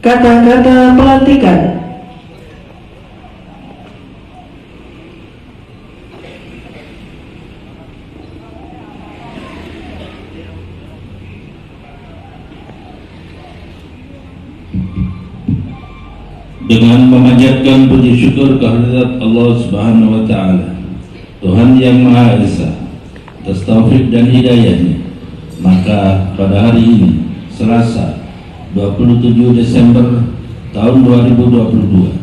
Kata-kata pelantikan. Dengan memanjatkan puji syukur kehadirat Allah Subhanahu wa Ta'ala, Tuhan yang Maha Esa, atas taufik dan hidayahnya, maka pada hari ini, Selasa 27 Desember tahun 2022,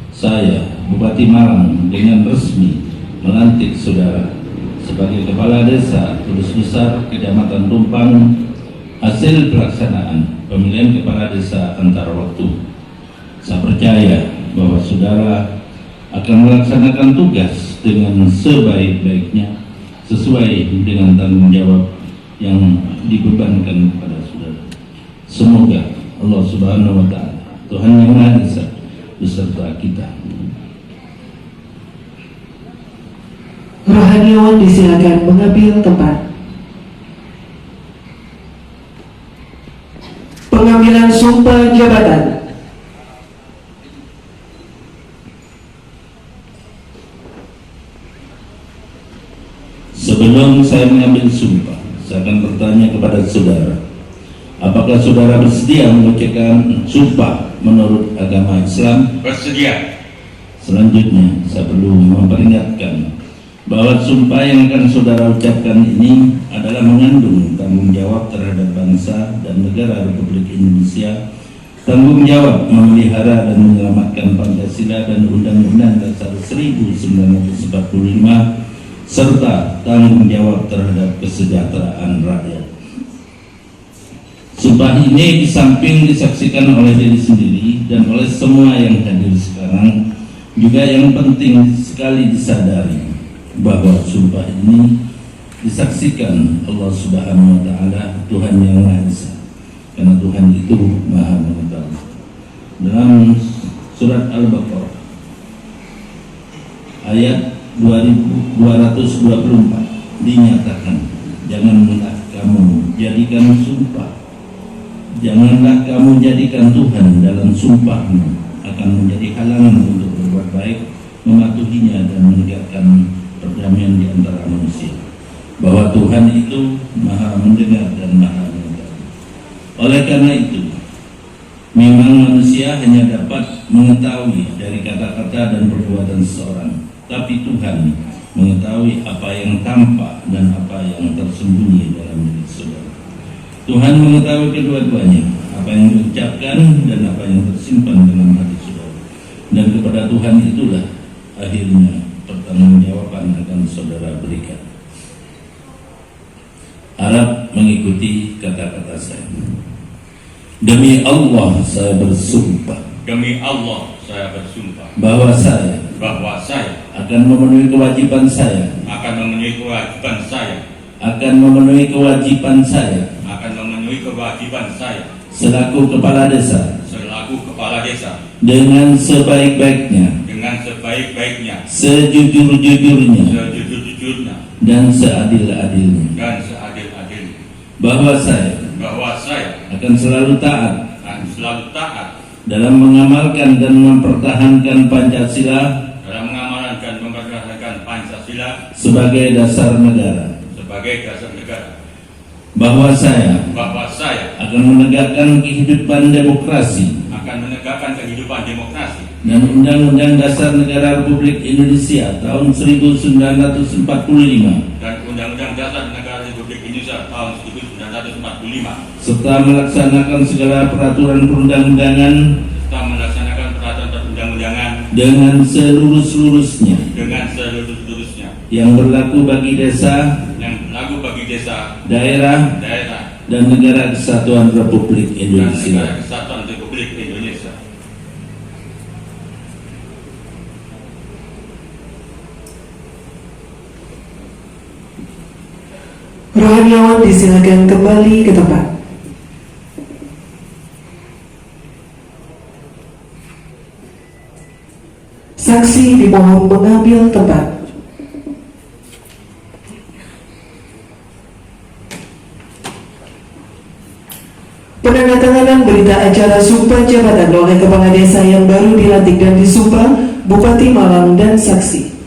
saya, Bupati Malang, dengan resmi melantik saudara sebagai Kepala Desa Tulus Besar, Kecamatan Tumpang, hasil pelaksanaan pemilihan Kepala Desa antar waktu. Saya percaya bahwa saudara akan melaksanakan tugas dengan sebaik-baiknya sesuai dengan tanggung jawab yang dibebankan kepada saudara. Semoga Allah Subhanahu wa Ta'ala, Tuhan yang Maha Esa, beserta kita. Rohaniawan disilakan mengambil tempat. Pengambilan sumpah jabatan. Sebelum saya mengambil sumpah, saya akan bertanya kepada saudara, apakah saudara bersedia mengucapkan sumpah menurut agama Islam? Bersedia. Selanjutnya, saya perlu memperingatkan bahwa sumpah yang akan saudara ucapkan ini adalah mengandung tanggung jawab terhadap bangsa dan negara Republik Indonesia, tanggung jawab memelihara dan menyelamatkan Pancasila dan Undang-Undang Dasar 1945, serta tanggung jawab terhadap kesejahteraan rakyat. Sumpah ini di samping disaksikan oleh diri sendiri dan oleh semua yang hadir sekarang, juga yang penting sekali disadari bahwa sumpah ini disaksikan Allah Subhanahu wa Ta'ala, Tuhan yang Maha Esa, karena Tuhan itu Maha Mengetahui. Dalam surat Al-Baqarah ayat 2224 dinyatakan, janganlah kamu jadikan sumpah, janganlah kamu jadikan Tuhan dalam sumpahmu akan menjadi halangan untuk berbuat baik, mematuhinya dan menegakkan perdamaian di antara manusia, bahwa Tuhan itu Maha mendengar dan Maha mengetahui. Oleh karena itu, memang manusia hanya dapat mengetahui dari kata-kata dan perbuatan seseorang, tapi Tuhan mengetahui apa yang tampak dan apa yang tersembunyi dalam diri saudara. Tuhan mengetahui kedua-duanya, apa yang diucapkan dan apa yang tersimpan dalam hati saudara. Dan kepada Tuhan itulah akhirnya pertanggungjawaban akan saudara berikan. Harap mengikuti kata-kata saya. Demi Allah saya bersumpah. Demi Allah saya bersumpah Bahwa saya akan memenuhi kewajiban saya. akan memenuhi kewajiban saya. Akan memenuhi kewajiban saya. Akan memenuhi kewajiban saya Selaku Kepala Desa. selaku Kepala Desa Dengan sebaik-baiknya. dengan sebaik-baiknya, Sejujur-jujurnya. sejujur-jujurnya, Dan seadil-adilnya. dan seadil-adilnya. Bahwa saya Bahwa saya akan selalu taat akan selalu taat dalam mengamalkan dan mempertahankan Pancasila dalam mengamalkan dan mempertahankan Pancasila sebagai dasar negara. sebagai dasar negara. Bahwa saya Bahwa saya akan menegakkan kehidupan demokrasi akan menegakkan kehidupan demokrasi dan Undang-Undang Dasar Negara Republik Indonesia tahun 1945 dan Undang-Undang Dasar Negara Republik Indonesia tahun 1945, serta melaksanakan segala peraturan perundang-undangan serta melaksanakan peraturan perundang-undangan dengan seluruh-seluruhnya dengan seluruh-seluruhnya yang berlaku bagi desa, yang berlaku bagi desa, daerah, daerah, dan negara kesatuan Republik dan negara Indonesia. kesatuan Republik Indonesia. Rohaniawan disilakan kembali ke tempat. Saksi dimohon mengambil tempat. Penandatanganan berita acara sumpah jabatan oleh kepala desa yang baru dilantik dan disumpah, Bupati Malang dan saksi.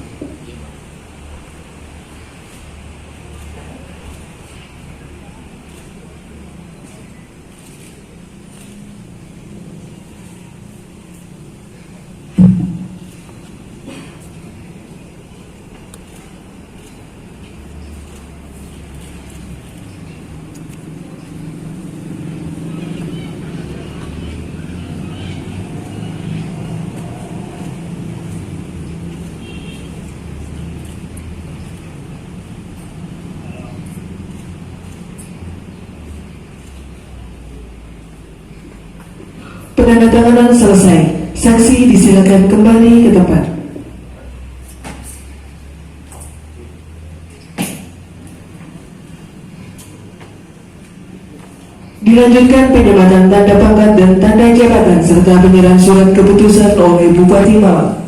Penandatanganan selesai. Saksi disilakan kembali ke tempat. Dilanjutkan penyematan tanda pangkat dan tanda jabatan serta penyerahan surat keputusan oleh Bupati Malang.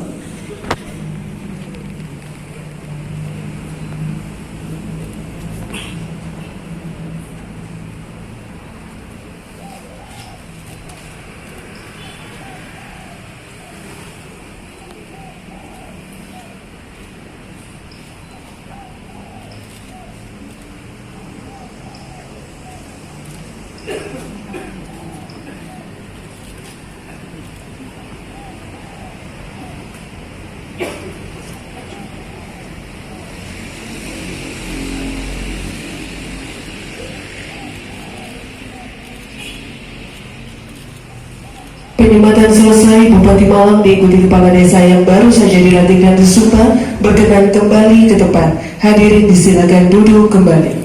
Penyematan selesai, Bupati Malang diikuti kepala desa yang baru saja dilantik dan disumpah berkenan kembali ke tempat. Hadirin disilakan duduk kembali.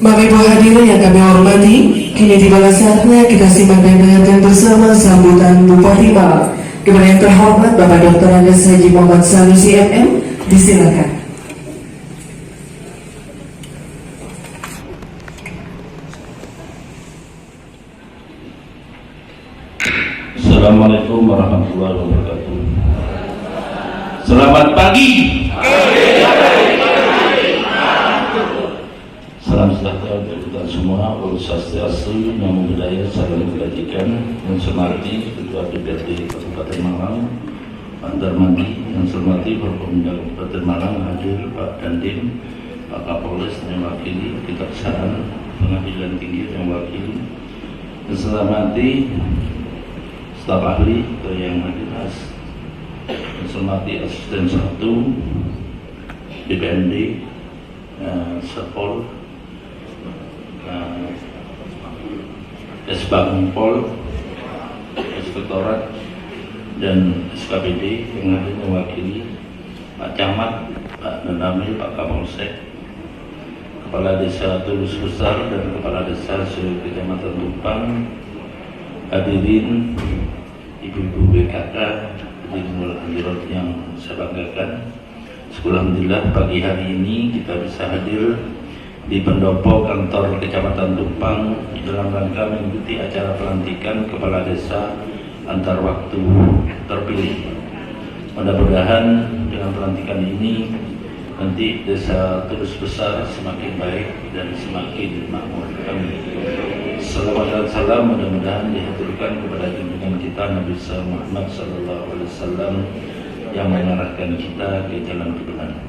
Bapak Ibu hadirin yang kami hormati, kini tiba saatnya kita simak dan dengarkan bersama sambutan Bupati Malang. Kepada yang terhormat Bapak Dr. Andes Haji Muhammad Sanusi MM, disilakan. Assalamualaikum warahmatullahi wabarakatuh. Selamat pagi. Salam sejahtera untuk kita semua. Om Swastiastu, Namo Buddhaya, salam kebajikan. Yang saya hormati Ketua DPRD Kabupaten Malang, Pak Darmadi. Yang saya hormati Forkopimda Kabupaten Malang, hadir Pak Dandim, Pak Kapolres yang mewakili, Kejaksaan Pengadilan Tinggi yang mewakili. Yang saya hormati staf ahli yang hadir, yang saya hormati Asisten 1 DPRD, Serpol, Esbangpol, Inspektorat dan SKPD yang hadir mewakili, Pak Camat, Pak Danamil, Pak Kapolsek, Kepala Desa Tulus Besar dan Kepala Desa Kecamatan Tumpang, hadirin Ibu-ibu BKK, hadirin hadirat yang saya banggakan. Alhamdulillah pagi hari ini kita bisa hadir di pendopo kantor Kecamatan Tumpang dalam rangka mengikuti acara pelantikan kepala desa antar waktu terpilih. Mudah-mudahan dengan pelantikan ini nanti desa Tulus Besar semakin baik dan semakin makmur. Salawat dan salam mudah-mudahan dihaturkan kepada junjungan kita Nabi Muhammad SAW yang mengarahkan kita ke jalan kebenaran.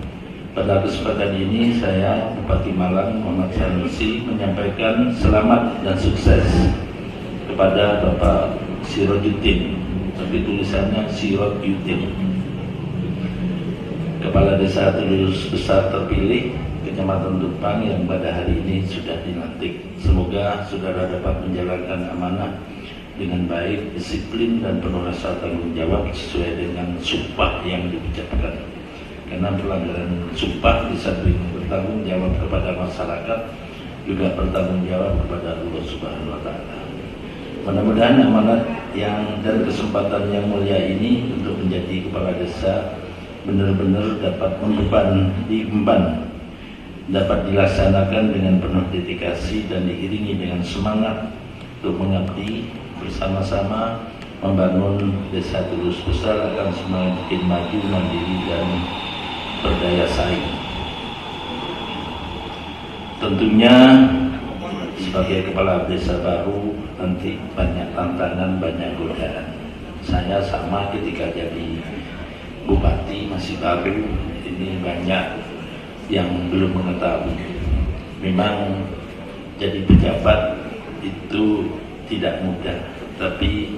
Pada kesempatan ini saya Bupati Malang Muhammad Sanusi menyampaikan selamat dan sukses kepada Bapak Sirojuddin, tapi tulisannya Sirojuddin, Kepala Desa Tulus Besar terpilih Kecamatan Tumpang yang pada hari ini sudah dilantik. Semoga saudara dapat menjalankan amanah dengan baik, disiplin dan penuh rasa tanggung jawab sesuai dengan sumpah yang diucapkan. Karena pelanggaran sumpah di samping bertanggung jawab kepada masyarakat, juga bertanggung jawab kepada Allah Subhanahu wa Ta'ala. Mudah-mudahan amanat yang dan kesempatan yang mulia ini untuk menjadi kepala desa benar-benar dapat diemban, dapat dilaksanakan dengan penuh dedikasi dan diiringi dengan semangat untuk mengabdi bersama-sama membangun desa Tulus Besar akan semakin maju, mandiri dan berdaya saing. Tentunya sebagai kepala desa baru nanti banyak tantangan, banyak godaan. Saya sama ketika jadi bupati masih baru, ini banyak yang belum mengetahui. Memang jadi pejabat itu tidak mudah, tapi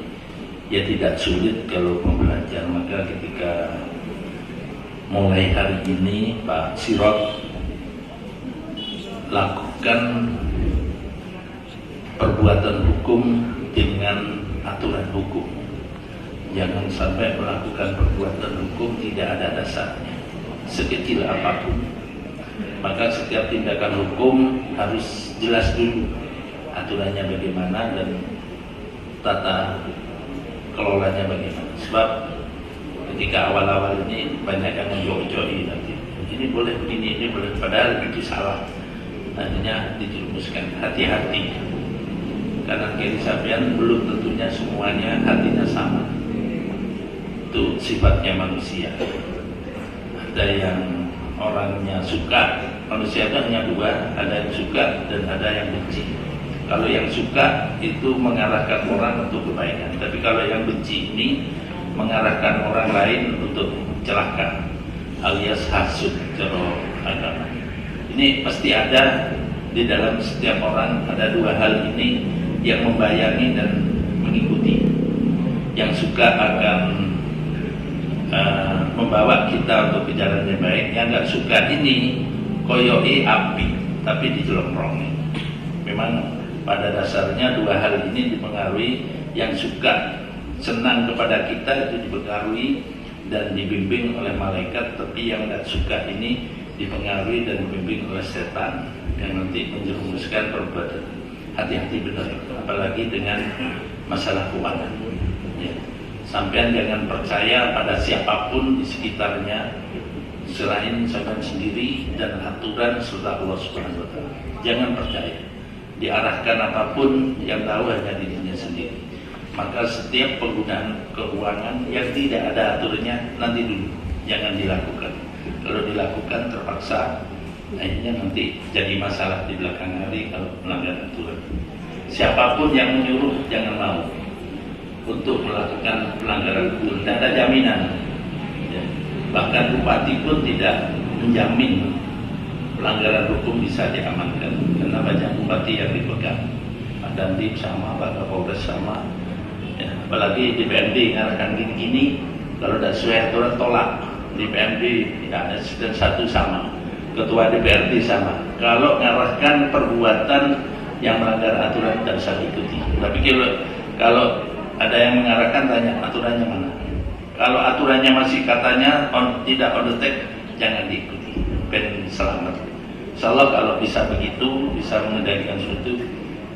ya tidak sulit kalau mau belajar. Maka ketika mulai hari ini Pak Sirot lakukan perbuatan hukum dengan aturan hukum. Jangan sampai melakukan perbuatan hukum tidak ada dasarnya, sekecil apapun. Maka setiap tindakan hukum harus jelas dulu aturannya bagaimana dan tata kelolanya bagaimana. Sebab ketika awal-awal ini banyak yang menjoi-joi nanti, ini boleh begini, ini boleh, padahal itu salah. Akhirnya dijerumuskan. Hati-hati, karena kiri sampean belum tentunya semuanya hatinya sama. Itu sifatnya manusia. Ada yang orangnya suka, manusia itu hanya dua, ada yang suka dan ada yang benci. Kalau yang suka itu mengarahkan orang untuk kebaikan, tapi kalau yang benci ini mengarahkan orang lain untuk celaka, alias hasud cara agama. Ini pasti ada di dalam setiap orang, ada dua hal ini yang membayangi dan mengikuti. Yang suka akan membawa kita untuk ke jalan yang baik, yang nggak suka ini koyoi api tapi dijelongrongi. Memang pada dasarnya dua hal ini dipengaruhi. Yang suka senang kepada kita itu dipengaruhi dan dibimbing oleh malaikat, tapi yang nggak suka ini dipengaruhi dan dibimbing oleh setan yang nanti menjerumuskan perbuatan. Hati-hati benar, apalagi dengan masalah keuangan. Ya. Sampean jangan percaya pada siapapun di sekitarnya selain sampean sendiri dan aturan serta Allah Subhanahu wa taala. Jangan percaya. Diarahkan apapun yang tahu hanya dirinya sendiri. Maka setiap penggunaan keuangan yang tidak ada aturannya nanti dulu jangan dilakukan. Kalau dilakukan terpaksa, akhirnya nanti jadi masalah di belakang hari kalau melanggar aturan. Siapapun yang menyuruh jangan mau untuk melakukan pelanggaran hukum, tidak ada jaminan. Ya. Bahkan bupati pun tidak menjamin pelanggaran hukum bisa diamankan, karena banyak bupati yang dipegang. Pak Dandim sama, Pak Kapolres sama. Ya. Apalagi di PMD ngarahkan gini-gini, kalau tidak sesuai aturan tolak. Di PMD tidak ada dan satu sama, ketua DPRD sama. Kalau ngarahkan perbuatan yang melanggar aturan tidak usah diikuti. Tapi kalau ada yang mengarahkan, tanya aturannya mana. Kalau aturannya masih katanya tidak on the track, jangan diikuti. Ben selamat. Insya Allah kalau bisa begitu, bisa mengendalikan sesuatu,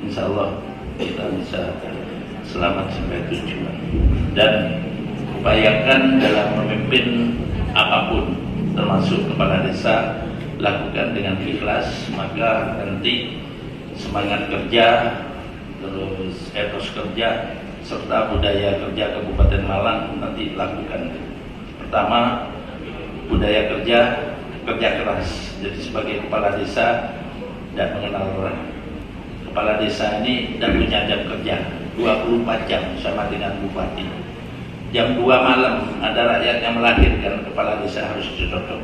insya Allah kita bisa selamat sampai tujuan. Dan upayakan dalam memimpin apapun, termasuk kepala desa, lakukan dengan ikhlas, maka nanti semangat kerja, terus etos kerja, serta budaya kerja Kabupaten Malang nanti lakukan. Pertama, budaya kerja keras. Jadi sebagai kepala desa tidak mengenal orang. Kepala desa ini tidak punya jam kerja 24 jam sama dengan bupati. Jam 2 malam ada rakyat yang melahirkan, kepala desa harus didodok.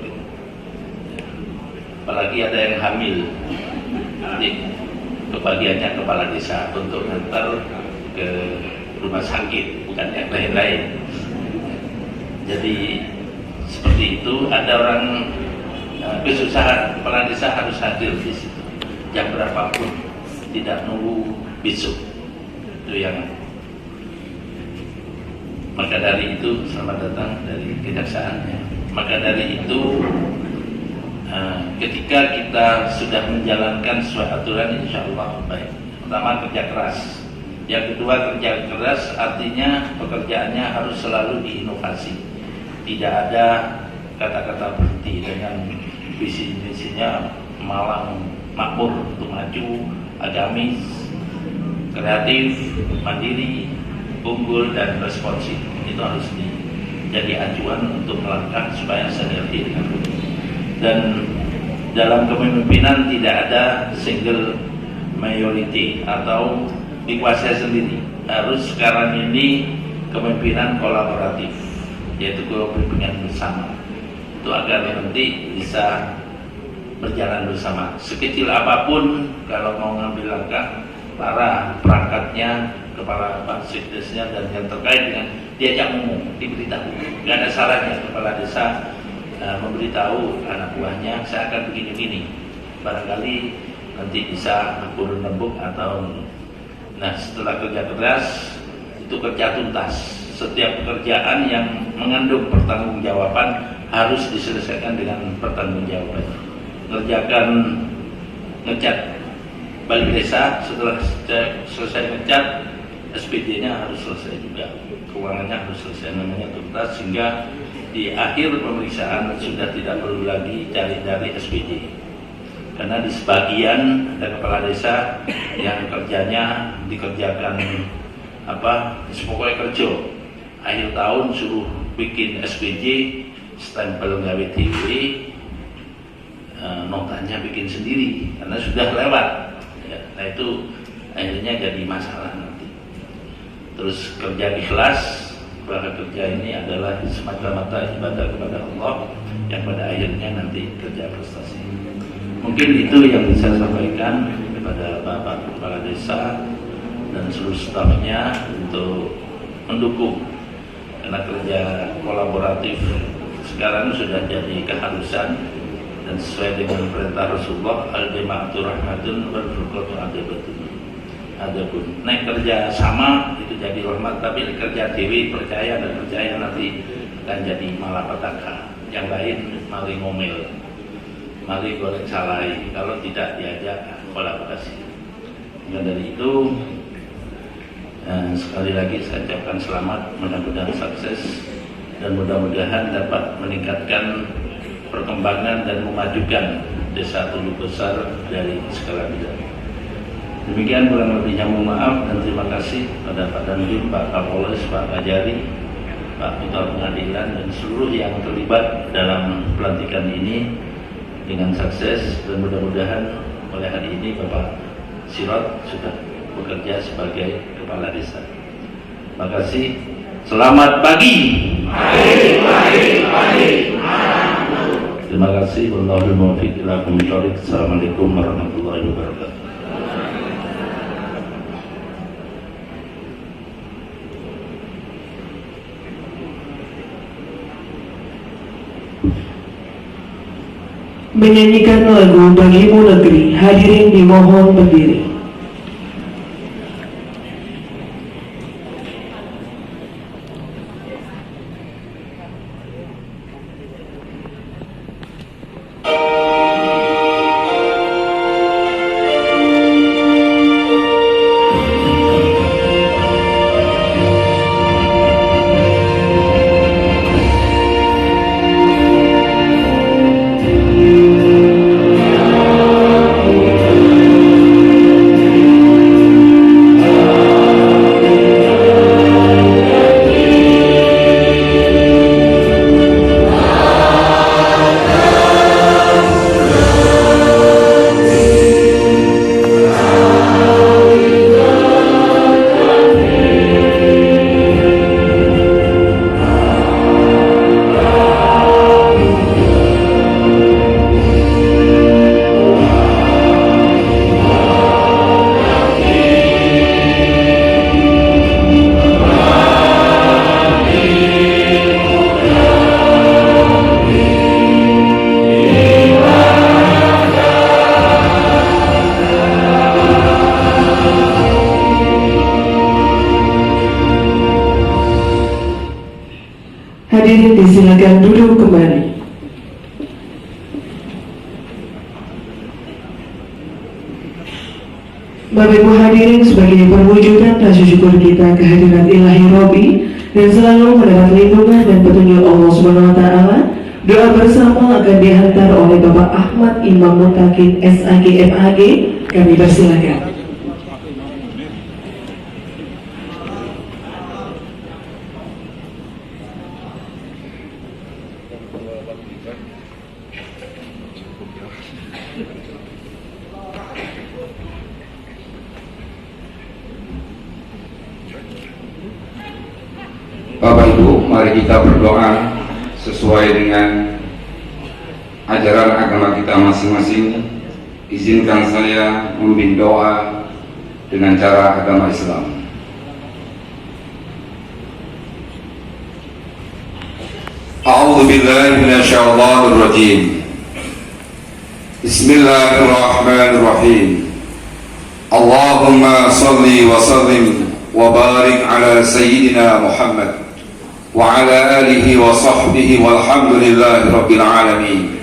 Apalagi ada yang hamil, jadi kebagiannya kepala desa untuk ngantar ke rumah sakit, bukan yang lain-lain. Jadi seperti itu, ada orang kesusahan, kepala desa harus hadir di situ jam berapapun, tidak nunggu besok. Itu yang maka dari itu, selamat datang dari kejaksaan. Maka dari itu, ketika kita sudah menjalankan sesuai aturan, insya Allah baik. Pertama, kerja keras. Yang kedua, kerja keras artinya pekerjaannya harus selalu diinovasi. Tidak ada kata-kata berhenti. Dengan visi-misinya Malang makmur untuk maju, agamis, kreatif, mandiri, unggul, dan responsif. Itu harus jadi acuan untuk melangkah supaya sinergi dengan dunia. Dan dalam kepemimpinan tidak ada single majority atau dikuasai sendiri. Harus sekarang ini kepemimpinan kolaboratif, yaitu kepemimpinan bersama. Itu agar nanti bisa berjalan bersama. Sekecil apapun kalau mau ngambil langkah, para perangkatnya, kepala sekdesnya dan yang terkait dengan diajak ngomong, diberitahu. Gak ada salahnya kepala desa memberitahu anak buahnya, saya akan begini-begini. Barangkali nanti bisa urun rembuk atau setelah kerja keras itu kerja tuntas. Setiap pekerjaan yang mengandung pertanggungjawaban harus diselesaikan dengan pertanggungjawaban. Ngerjakan ngecat balik desa, setelah selesai ngecat SPD-nya harus selesai juga, keuangannya harus selesai, namanya tuntas, sehingga di akhir pemeriksaan sudah tidak perlu lagi cari-cari SPD. Karena di sebagian ada kepala desa yang kerjanya dikerjakan pokoknya kerja, akhir tahun suruh bikin SPJ, stempel gawe TV, notanya bikin sendiri karena sudah lewat ya. Nah itu akhirnya jadi masalah nanti. Terus kerja ikhlas, bahwa kerja ini adalah semata-mata ibadah kepada Allah yang pada akhirnya nanti kerja prestasi. Mungkin itu yang bisa saya sampaikan kepada Bapak Kepala Desa dan seluruh stafnya untuk mendukung, karena kerja kolaboratif sekarang sudah jadi keharusan dan sesuai dengan perintah Rasulullah, al-jama'atu rahmatun wal furqatu adabatun. Adapun naik kerja sama itu jadi rahmat, tapi kerja dewi percaya dan percaya nanti akan jadi malapetaka. Yang lain mari ngomel, mari goreng salai kalau tidak diajak kolaborasi. Dan dari itu sekali lagi saya ucapkan selamat, mudah-mudahan sukses dan mudah-mudahan dapat meningkatkan perkembangan dan memajukan desa Tulu Besar dari skala bidang. Demikian kurang lebihnya mohon maaf dan terima kasih pada Pak Dandim, Pak Kapolres, Pak Kajari, Pak Ketua Pengadilan dan seluruh yang terlibat dalam pelantikan ini dengan sukses, dan mudah-mudahan oleh hari ini Bapak Sirot sudah bekerja sebagai kepala desa. Terima kasih. Selamat pagi. Terima kasih. Wallahul muwaffiq ila aqwamit thoriq. Assalamualaikum warahmatullahi wabarakatuh. Menyanyikan lagu Bagimu Negeri, hadirin dimohon berdiri. Hadirin disilakan duduk kembali. Bapak Ibu hadirin, sebagai perwujudan rasa syukur kita kehadiran Ilahi Robi dan selalu mendapat lindungan dan petunjuk Allah Subhanahu wa taala, doa bersama akan dihantar oleh Bapak Ahmad Imam Mutakin SAG MAG. Kami persilakan. Bapak Ibu, mari kita berdoa sesuai dengan ajaran agama kita masing-masing. Izinkan saya memimpin doa dengan cara agama Islam. A'udzu billahi minasyaitonir rajim. Bismillahirrahmanirrahim. Allahumma shalli wa sallim wa barik ala sayyidina Muhammad wa ala alihi wa sahbihi walhamdulillahi rabbil alamin.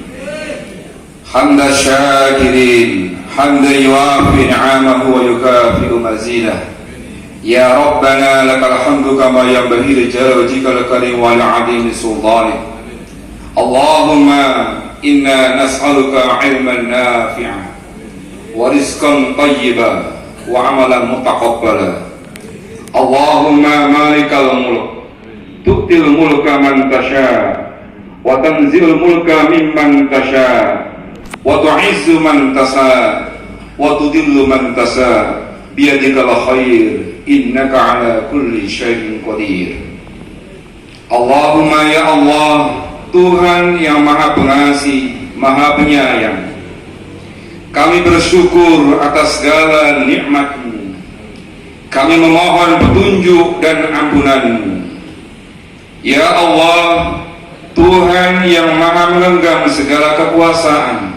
Hamda syakirin, hamda yuafi ni'amahu wa yukafi'u mazidah. Ya Rabbana lakal hamdu kama yanbaghi li jalali wajhikal karim wa li'azimi sultanik. Allahumma inna nas'aluka ilman nafi'an wa rizqan tayyiban wa amalan mutaqabbala. Allahumma malikal mulk tu'til mulka man tasha wa tanzilul mulka mimman tasha wa tu'izzu man tasha wa tudillu man tasha biyadikal khair innaka ala kulli syai'in qadir. Allahumma ya Allah, Tuhan yang maha pengasih, maha penyayang, kami bersyukur atas segala nikmat-Mu. Kami memohon petunjuk dan ampunan-Mu. Ya Allah, Tuhan yang maha menggenggam segala kekuasaan,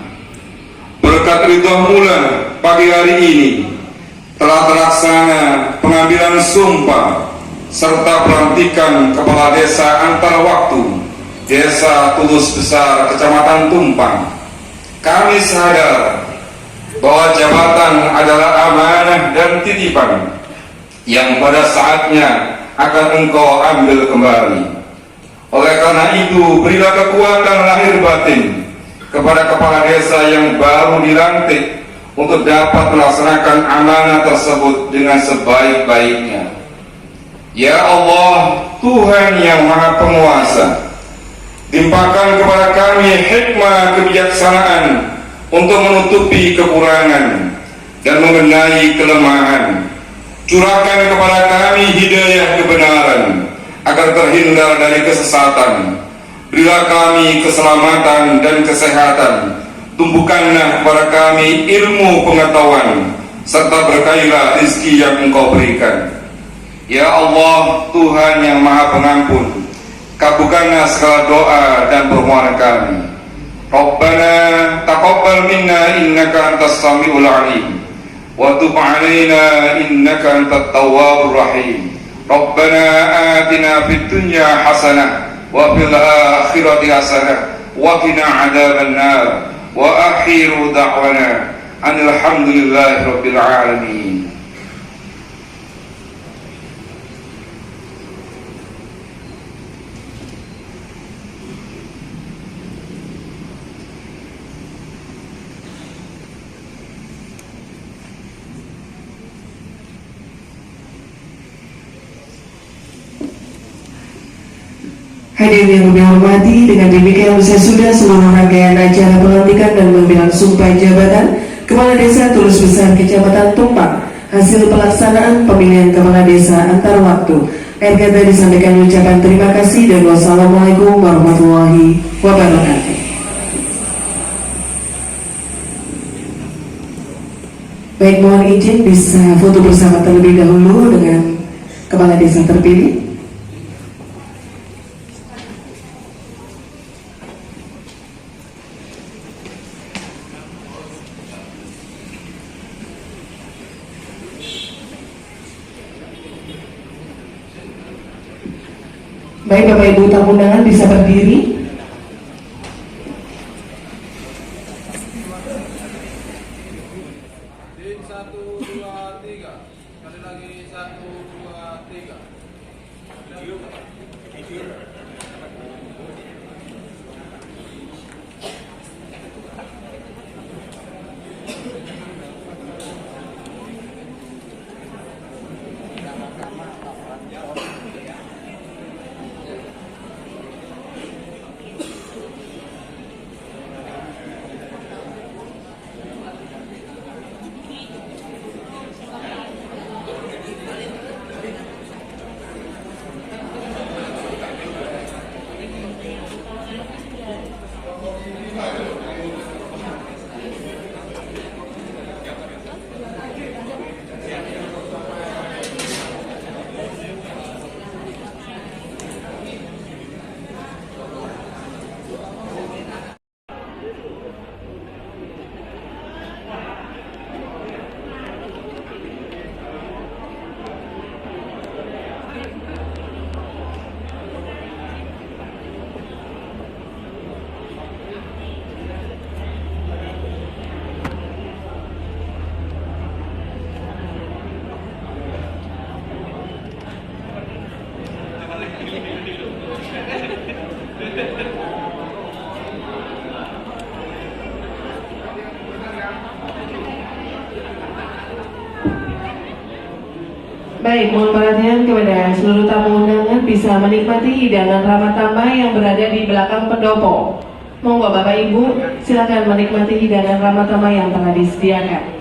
berkat ridha-Mu lah pagi hari ini telah terlaksana pengambilan sumpah serta pelantikan kepala desa antar waktu Desa Tulus Besar, Kecamatan Tumpang. Kami sadar bahwa jabatan adalah amanah dan titipan yang pada saatnya akan Engkau ambil kembali. Oleh karena itu, berilah kekuatan lahir batin kepada kepala desa yang baru dilantik untuk dapat melaksanakan amanah tersebut dengan sebaik-baiknya. Ya Allah, Tuhan yang Maha Penguasa, limpahkan kepada kami hikmah kebijaksanaan untuk menutupi kekurangan dan membenahi kelemahan. Curahkan kepada kami hidayah kebenaran agar terhindar dari kesesatan. Berilah kami keselamatan dan kesehatan. Tumbuhkanlah kepada kami ilmu pengetahuan serta berkailah rezeki yang Engkau berikan. Ya Allah, Tuhan yang Maha Pengampun, kabulkanlah segala doa dan permohonan kami. Rabbana taqabbal minna innaka antas samiul alim wa tub alaina innaka antat tawwabur rahim. Rabbana atina fid dunya hasanah wa fil akhirati hasanah wa qina adzaban nar. Wa akhiru da'wana alhamdulillahi rabbil alamin. Hadirin yang kami hormati, dengan demikian usai sudah seluruh rangkaian acara pelantikan dan pemilihan sumpah jabatan Kepala Desa Tulus Besar Kecamatan Tumpang hasil pelaksanaan pemilihan Kepala Desa antar waktu. Akhir kata disampaikan ucapan terima kasih dan wassalamualaikum warahmatullahi wabarakatuh. Baik, mohon izin bisa foto bersama terlebih dahulu dengan Kepala Desa terpilih. Baik, Bapak Ibu tamu undangan bisa berdiri. Satu, dua, tiga. Sekali lagi, satu, dua, tiga. Baik, mohon perhatian kepada seluruh tamu undangan bisa menikmati hidangan ramah tamah yang berada di belakang pendopo. Monggo Bapak Ibu, silakan menikmati hidangan ramah tamah yang telah disediakan.